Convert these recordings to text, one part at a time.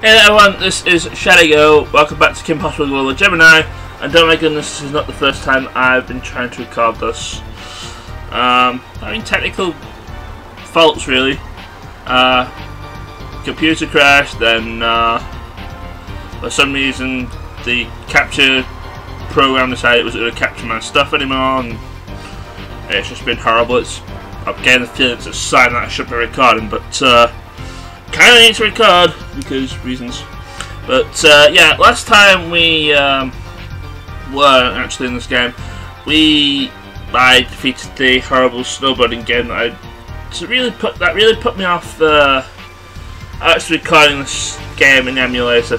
Hey there everyone, this is Shadigo. Welcome back to Kim Possible Global Gemini. And oh my goodness, this is not the first time I've been trying to record this. Having technical faults really. Computer crashed, then for some reason the capture program decided it was going to capture my stuff anymore, and it's just been horrible. I'm getting the feeling it's a sign that I shouldn't be recording, but kind of need to record because reasons. But yeah, last time we were actually in this game, I defeated the horrible snowboarding game that really put me off actually recording this game in the emulator.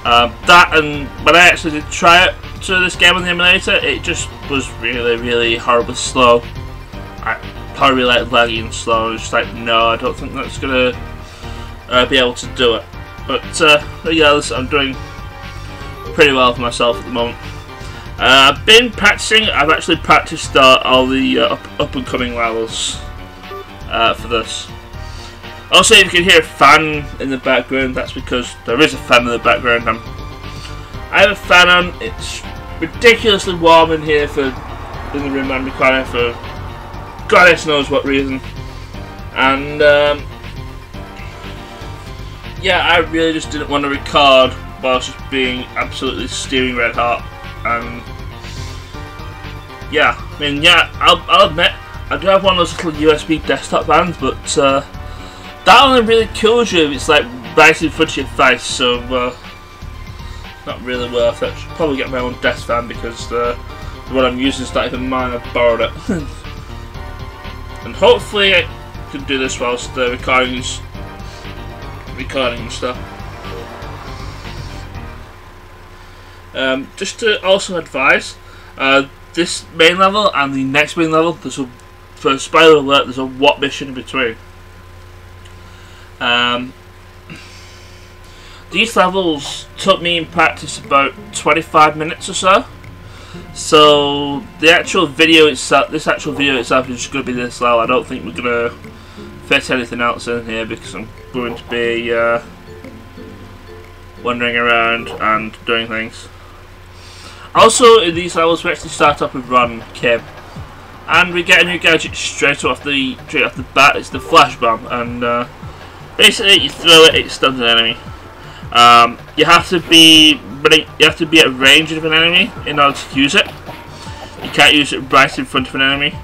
That, and when I actually did try it to this game on the emulator, it just was really horribly slow. I probably like laggy and slow. I was just like, no, I don't think that's gonna be able to do it. But regardless, I'm doing pretty well for myself at the moment. I've been practicing. I've actually practiced all the up and coming levels for this. Also, if you can hear a fan in the background, that's because there is a fan in the background. I have a fan on. It's ridiculously warm in here in the room I'm recording for goddess knows what reason. And yeah, I really just didn't want to record whilst just being absolutely steaming red hot. And yeah, I mean, yeah, I'll admit I do have one of those little USB desktop fans, but that only really kills you if it's like right in front of your face, so not really worth it. I should probably get my own desk fan because the one I'm using is not even mine. I borrowed it. And hopefully I can do this whilst recording and stuff. Just to also advise, this main level and the next main level, for a spoiler alert, there's a what mission in between. These levels took me in practice about 25 minutes or so. So the actual video itself, is just going to be this level. I don't think we're going to fit anything else in here because I'm going to be wandering around and doing things. Also, in these levels, we actually start off with Ron and Kim, and we get a new gadget straight off the bat. It's the flash bomb, and basically you throw it, it stuns an enemy. You have to be at range of an enemy in order to use it. You can't use it right in front of an enemy.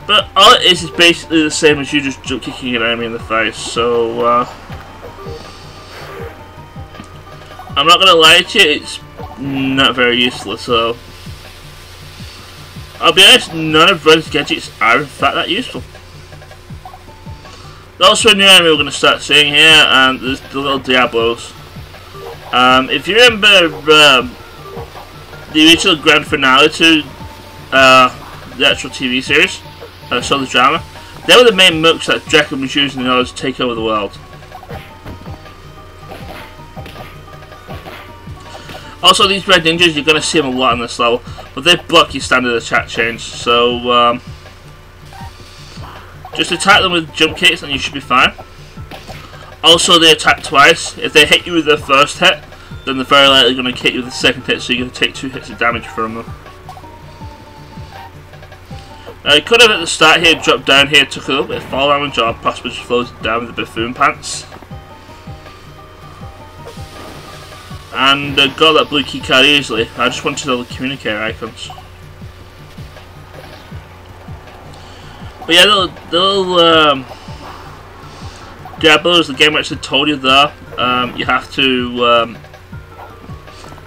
But all it is basically the same as you just jump kicking an enemy in the face. So I'm not gonna lie to you, it's not very useful. So I'll be honest, none of Run's gadgets are in fact that useful. There's also a new enemy we're gonna start seeing here, and there's the little diabolos. If you remember the original grand finale to the actual TV series, so the drama, they were the main mooks that Draken was using in order to take over the world. Also, these red ninjas, you're going to see them a lot in this level, but they block your standard attack change, so just attack them with jump kicks and you should be fine. Also, they attack twice. If they hit you with their first hit, then they're very likely going to hit you with the second hit, so you're going to take 2 hits of damage from them. Now, you could have at the start here dropped down here, took a little bit of fall damage, or possibly just floated down with the buffoon pants. And got that blue key card easily. I just wanted all the communicator icons. But yeah, the little diabolos, the game actually told you there. You have to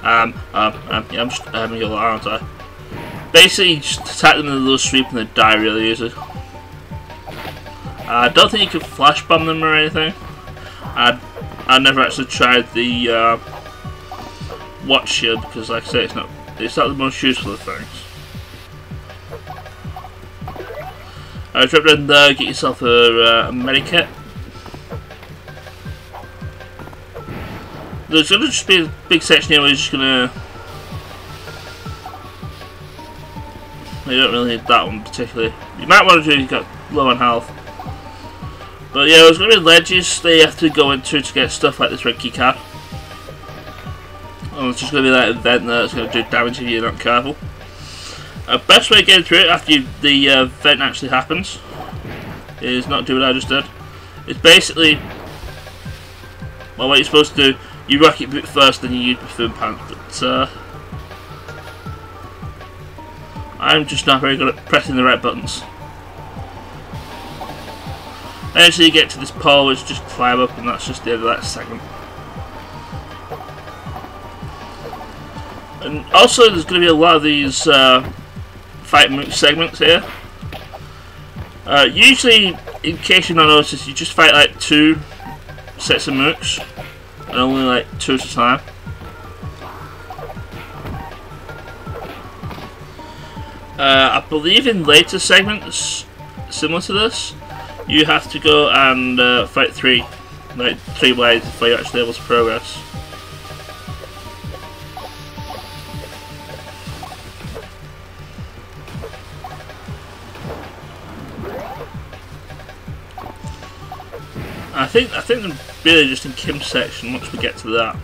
yeah, I'm just your aren't I? Basically, just attack them in a little sweep and they die really easy. I don't think you can flash bomb them or anything. I never actually tried the watch shield because, like I say, it's not the most useful of things. Drop down there, get yourself a medikit. There's going to just be a big section here where you're just going to... You don't really need that one particularly. You might want to do if you've got low on health. But yeah, there's going to be ledges that you have to go into to get stuff like this red key card. And it's just going to be that event that's going to do damage if you're not careful. Best way to get through it after the event actually happens is not do what I just did. It's basically, well, what you're supposed to do, you rocket boot first, then you use buffoon pants. But I'm just not very good at pressing the right buttons. Eventually you get to this pole, which just climb up, and that's just the end of that segment. And also there's going to be a lot of these fight mooch segments here. Usually, in case you've not noticed, you just fight like 2 sets of mooks, and only like 2 at a time. I believe in later segments similar to this, you have to go and fight 3 ways before you're actually able to progress. I think they're really just in Kim's section once we get to that.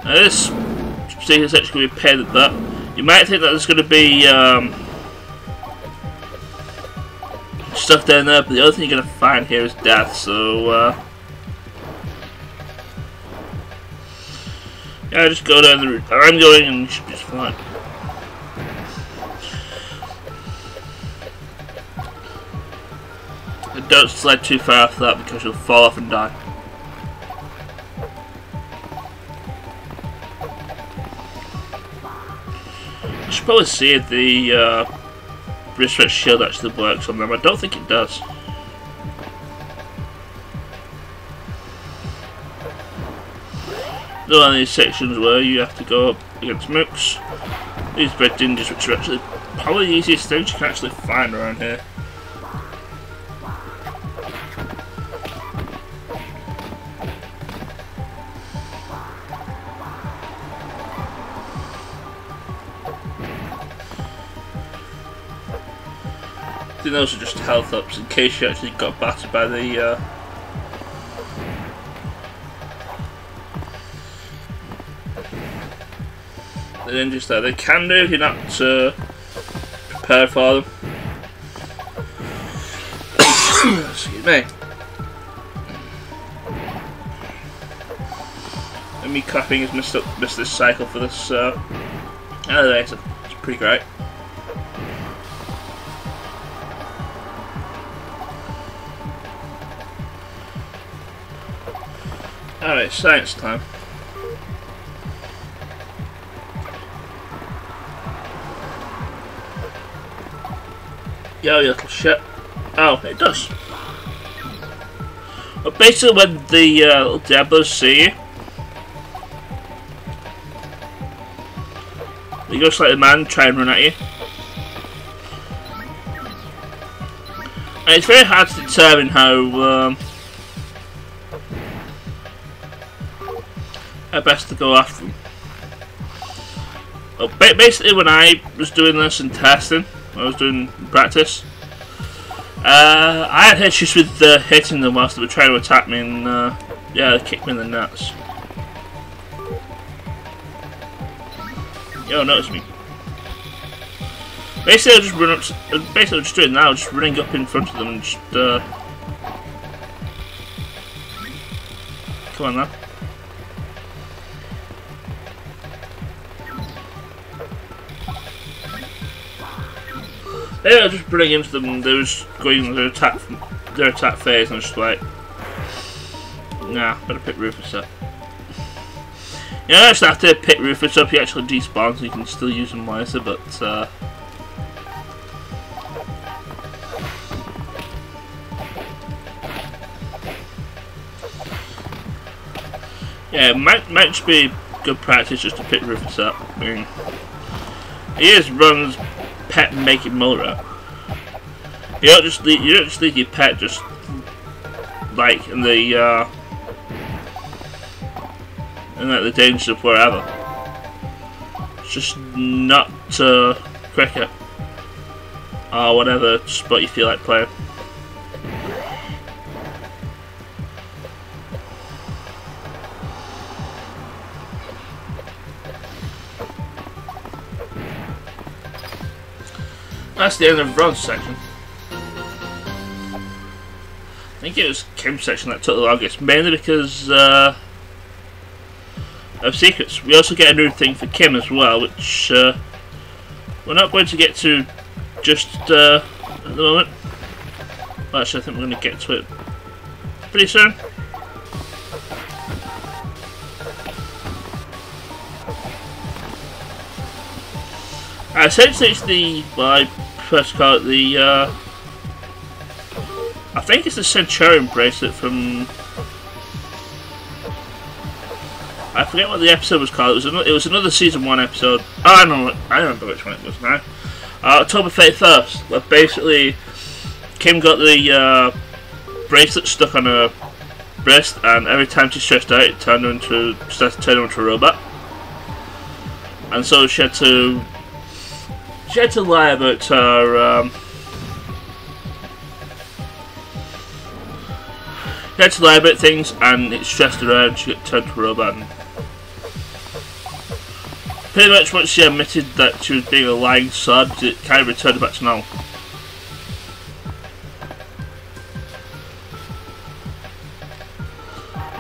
Now this particular section will be a pain at that. You might think that there's going to be stuff down there, but the other thing you're going to find here is death, so yeah, just go down the route I'm going and you should be fine. And don't slide too far after that because you'll fall off and die. I should probably see if the bracelet shield actually works on them. I don't think it does. There are these sections where you have to go up against mooks. These red dinges, which are actually probably the easiest things you can actually find around here. I think those are just health ups in case you actually got battered by the ninjas there. They can do if you're not prepared for them. Excuse me. And me coughing has missed this cycle for this elevator. It's pretty great. Alright, science time. Yo, you little shit. Oh, it does. But basically when the little diabolos see you, they go like the man, try and run at you. And it's very hard to determine how best to go after them. Well, basically when I was doing this and testing, I was doing practice, I had issues with hitting them whilst they were trying to attack me, and yeah, they kicked me in the nuts. Yo, notice me. Basically, I just run up. Basically, I'm just doing now, just running up in front of them and just come on now. Yeah, just running into them, and they were just going into their attack phase, and I was just like, nah, better pick Rufus up. You know, actually after pick Rufus up, he actually despawns, so you can still use him wisely, but yeah, it might just be good practice just to pick Rufus up. I mean, he just runs pet and make it Mulra. You don't just leave your pet just like in the dangers of wherever. just not cricket or whatever sport you feel like playing. That's the end of Ron's section. I think it was Kim's section that took the longest, mainly because of secrets. We also get a new thing for Kim as well, which we're not going to get to just at the moment. Well, actually, I think we're going to get to it pretty soon. Essentially, it's the, well, I prefer to call it the, I think it's the Centurion bracelet from, I forget what the episode was called. It was another season 1 episode. Oh, I remember which one it was now. October 31st, where basically Kim got the bracelet stuck on her wrist, and every time she stretched out, it started to turn her into a robot. And so she had to lie about her. She had to lie about things, and it stressed her out. She got turned to a robot. And pretty much once she admitted that she was being a lying sod, it kind of returned her back to normal.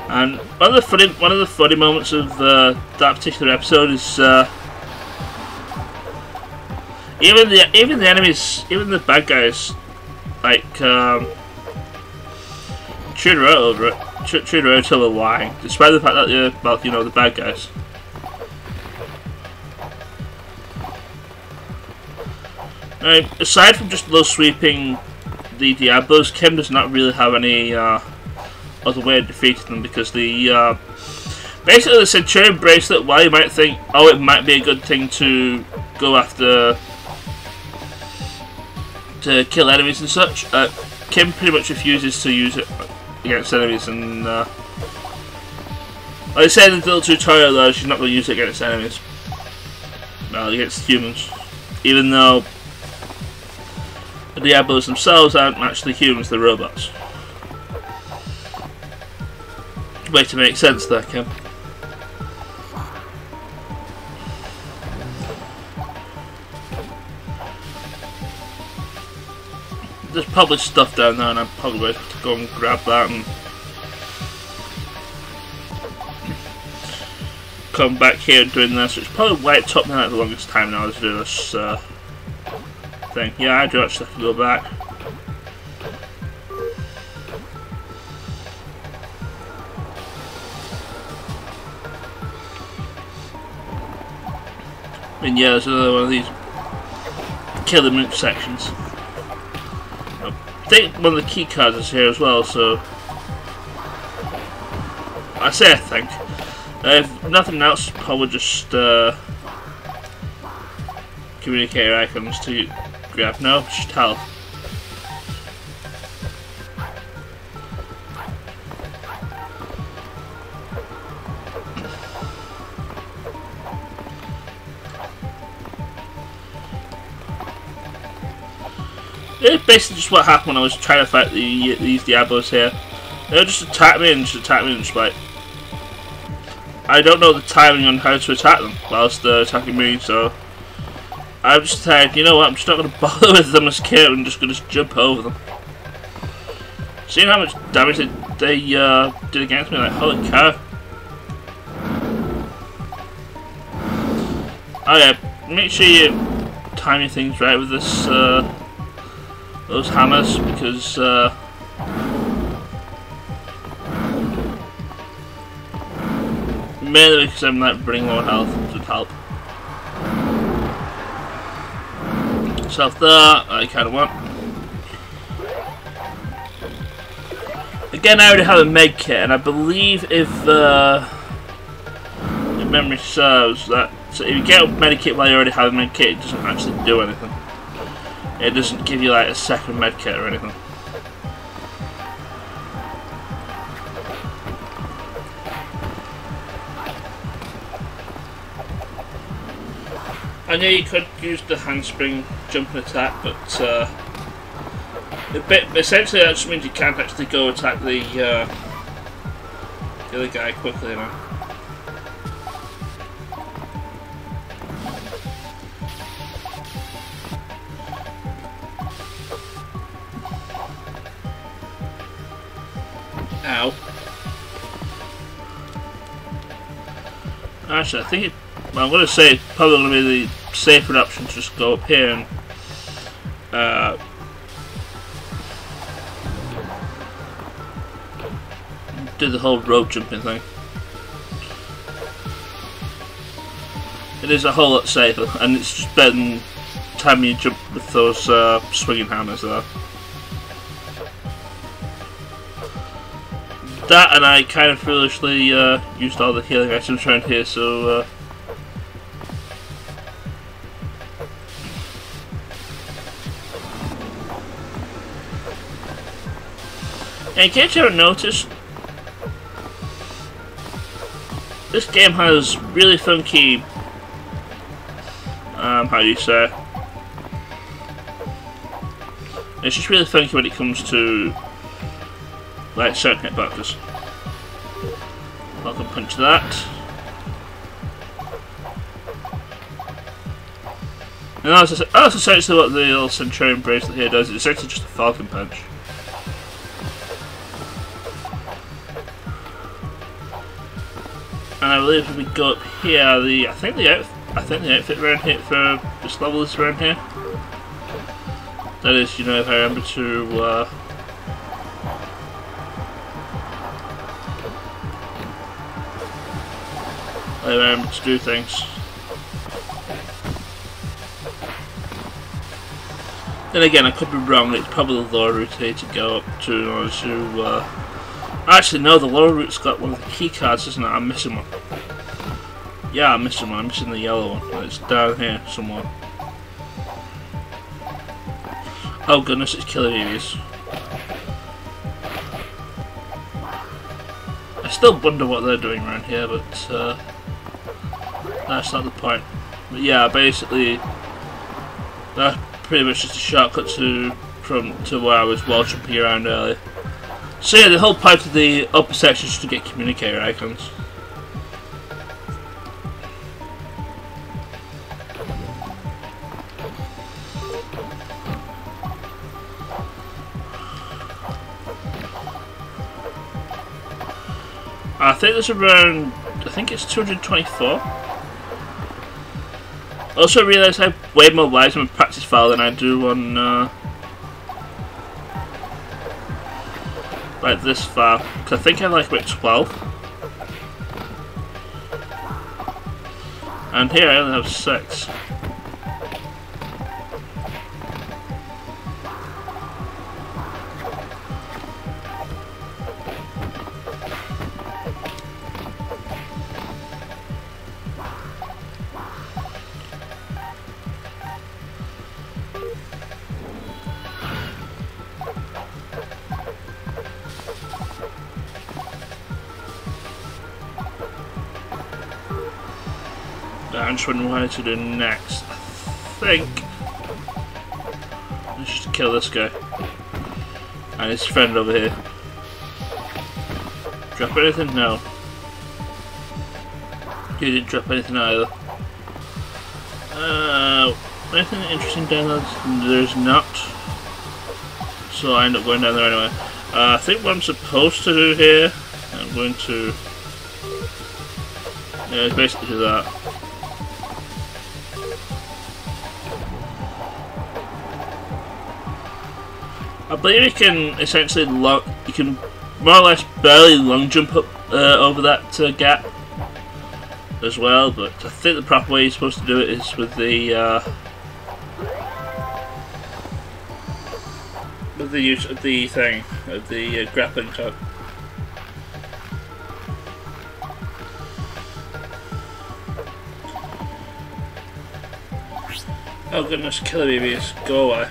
And one of the funny moments of that particular episode is even the enemies, even the bad guys, like chewed her out over it, chewed her out over lying, despite the fact that they're, well, you know, the bad guys. Now, aside from just low sweeping the diabolos, Kim does not really have any other way of defeating them, because the basically the centurion bracelet, while you might think, oh, it might be a good thing to go after to kill enemies and such, Kim pretty much refuses to use it against enemies, and like I said in the little tutorial though, she's not going to use it against enemies. Well, against humans. Even though the diabolos themselves aren't actually humans, they're robots. Way to make sense there, Kim. There's probably stuff down there, and I'm probably going to go and grab that and come back here and doing this, which probably why it took me like the longest time now to do this thing. Yeah, I do actually have to go back. And yeah, there's another one of these killer mooch sections. I think one of the key cards is here as well, so I say I think. If nothing else, probably just communicator icons to grab. No, just health. It's basically just what happened when I was trying to fight these diabolos here. They would just attack me and just like, I don't know the timing on how to attack them whilst they're attacking me, so I've just decided, you know what, I'm just not going to bother with them as Kit, I'm just going to jump over them. Seeing how much damage they did against me, like, holy cow. Oh yeah, make sure you time your things right with this, those hammers, because mainly because I'm like running low on health would help. Self that I kind of want. Again, I already have a med kit, and I believe if memory serves, that so if you get a med kit while you already have a med kit, it doesn't actually do anything. It doesn't give you like a second med kit or anything. I know you could use the handspring jump and attack, but essentially that just means you can't actually go attack the other guy quickly enough. Ow. Actually, I think well, I'm going to say it's probably going to be the safer option to just go up here and do the whole rope jumping thing. It is a whole lot safer, and it's just better than time you jump with those swinging hammers there. That, and I kind of foolishly used all the healing items around here, so in case you haven't noticed, this game has really funky, how do you say, it's just really funky when it comes to like certain hitboxes. I can punch that. And that's essentially what the little centurion bracelet here does. It's essentially just a falcon punch. And I believe if we go up here, I think the outfit around here for this level is around here. That is, you know, if I remember to do things. Then again, I could be wrong. It's probably the lower route here to go up to in order to. Actually, no, the lower route's got one of the key cards, isn't it? I'm missing one. Yeah, I'm missing one. I'm missing the yellow one. It's down here somewhere. Oh goodness, it's killer babies. I still wonder what they're doing around here, but that's not the point. But yeah, basically, that's pretty much just a shortcut to where I was wall jumping around earlier. So yeah, the whole point of the upper section is to get communicator icons. I think there's around, I think it's 224. I also realised I have way more lives on my practice file than I do on like this far, because I think I like about 12. And here I only have 6. I'm just wondering what to do next. I think let's just kill this guy and his friend over here. Drop anything? No. You didn't drop anything either. Anything interesting down there? There's not. So I end up going down there anyway. I think what I'm supposed to do here, I'm going to basically do that. I believe you can essentially you can more or less barely long jump up over that gap as well, but I think the proper way you're supposed to do it is with the use of the thing, of the grappling hook. Oh goodness, killer babies, go away.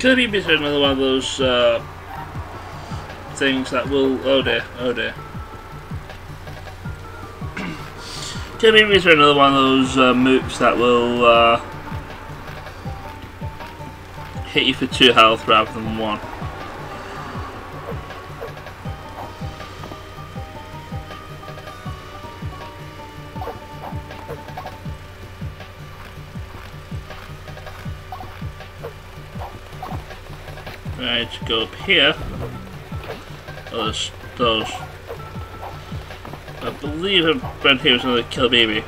Could be another one of those things that will. Oh dear, oh dear. Could be another one of those mooks that will hit you for 2 health rather than 1. Right, go up here. Oh, there's those. I believe around here is another kill baby.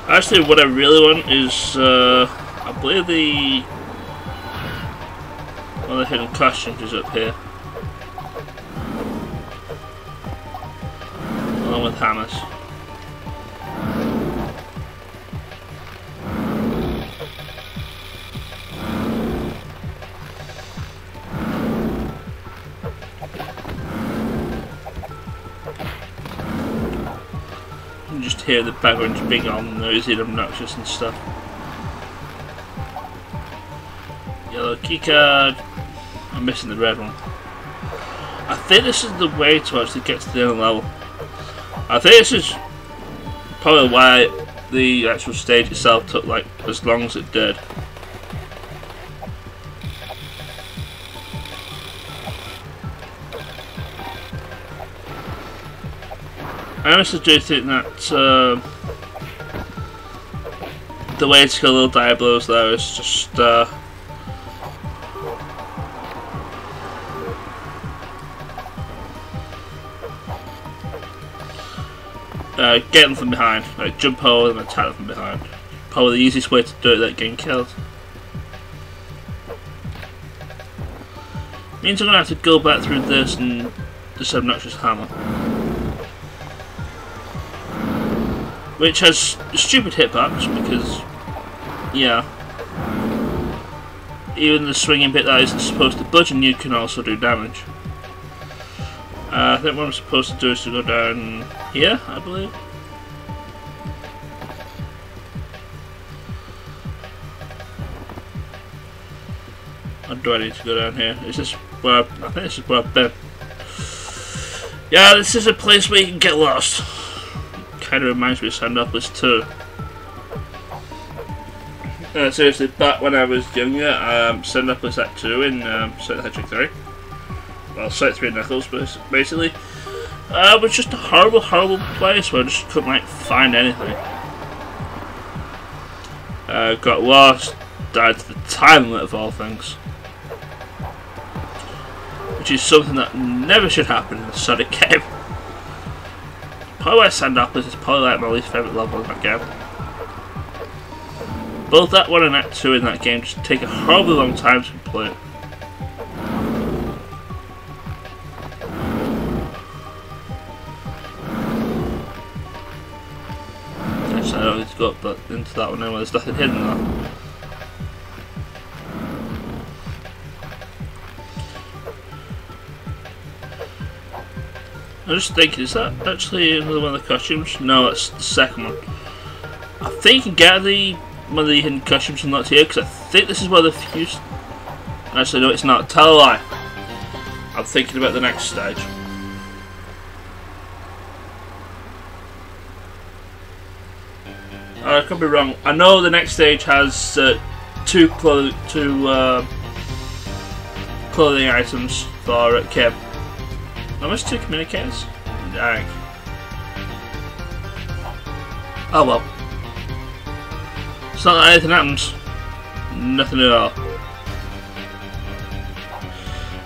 Actually, what I really want is, I believe one of the hidden costumes is up here, along with hammers. Just hear the background just being all noisy and obnoxious and stuff. Yellow keycard. I'm missing the red one. I think this is the way to actually get to the other level. I think this is probably why the actual stage itself took like as long as it did. I honestly do think that the way to kill little diabolos there is just get them from behind, like jump over them and attack them from behind. Probably the easiest way to do it without getting killed. Means I'm gonna have to go back through this and this obnoxious hammer, which has stupid hitbox because, yeah, even the swinging bit that isn't supposed to budge and you can also do damage. I think what I'm supposed to do is to go down here, I believe. Or do I need to go down here? Is this where I think this is where I've been. Yeah, this is a place where you can get lost. Kind of reminds me of Sandopolis too. Seriously, back when I was younger, Sandopolis Act 2 in Sonic the Hedgehog 3. Well, Sonic 3 Knuckles, basically. Was just a horrible, horrible place where I just couldn't like find anything. Got lost, died to the time limit of all things. Which is something that never should happen in a Sonic game. Probably why Sandopolis is probably like my least favourite level in that game. Both that one and Act 2 in that game just take a horribly long time to complete. Actually, I don't need to go up into that one anyway, there's nothing hidden there. I'm just thinking, is that actually another one of the costumes? No, that's the second one. I think you can get one of the hidden costumes unlocked here, because I think this is where the fuse... Actually, no, it's not. Tell a lie. I'm thinking about the next stage. I could be wrong. I know the next stage has two clothing items for Kim. How much 2 communicators? Dang. Oh well. It's not that anything happens. Nothing at all.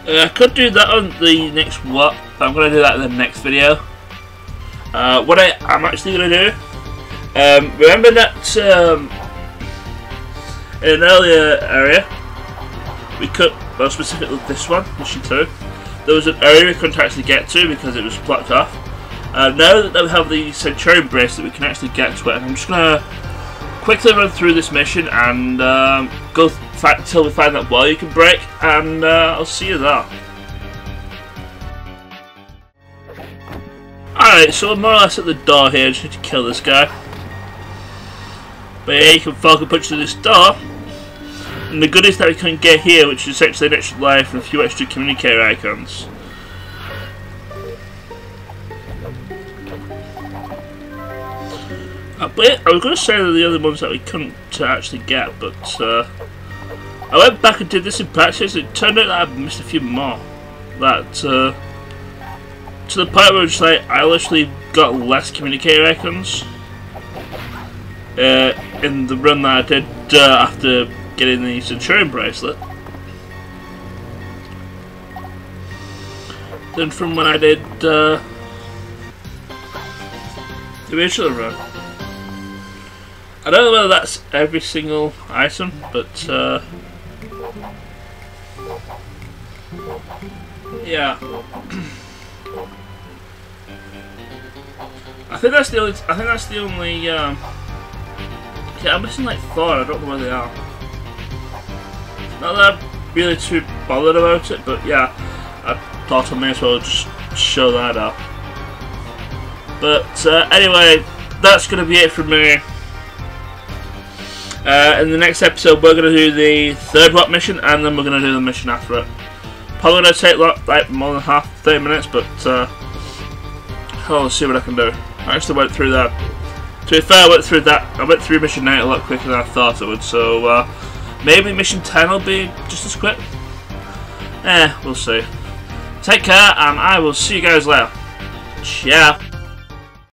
I could do that on the next what, but I'm going to do that in the next video. What I'm actually going to do, remember that in an earlier area, we could, well specifically this one, Mission 2, there was an area we couldn't actually get to because it was blocked off. Now that we have the centurion bracelet, we can actually get to it. And I'm just going to quickly run through this mission and go until we find that wall you can break, and I'll see you there. Alright, so we're more or less at the door here. I just need to kill this guy. But yeah, you can Falcon Punch through this door, And the goodies that we couldn't get here, which is essentially an extra life and a few extra communicator icons. But I was going to say that the other ones that we couldn't actually get, but I went back and did this in practice. It turned out that I missed a few more. That to the point where it's like I literally got less communicator icons in the run that I did after getting the centurion bracelet than from when I did the original run. I don't know whether that's every single item, but yeah. I think that's the only. Yeah, I'm missing like 4. I don't know where they are. Not that I'm really too bothered about it, but yeah, I thought I may as well just show that up. But anyway, that's going to be it from me. In the next episode, we're going to do the 3rd WAP mission, and then we're going to do the mission after it. Probably going to take like more than 30 minutes, but I'll see what I can do. I actually went through that. To be fair, I went through mission 9 a lot quicker than I thought it would, so maybe mission 10 will be just as quick. We'll see. Take care, and I will see you guys later. Ciao.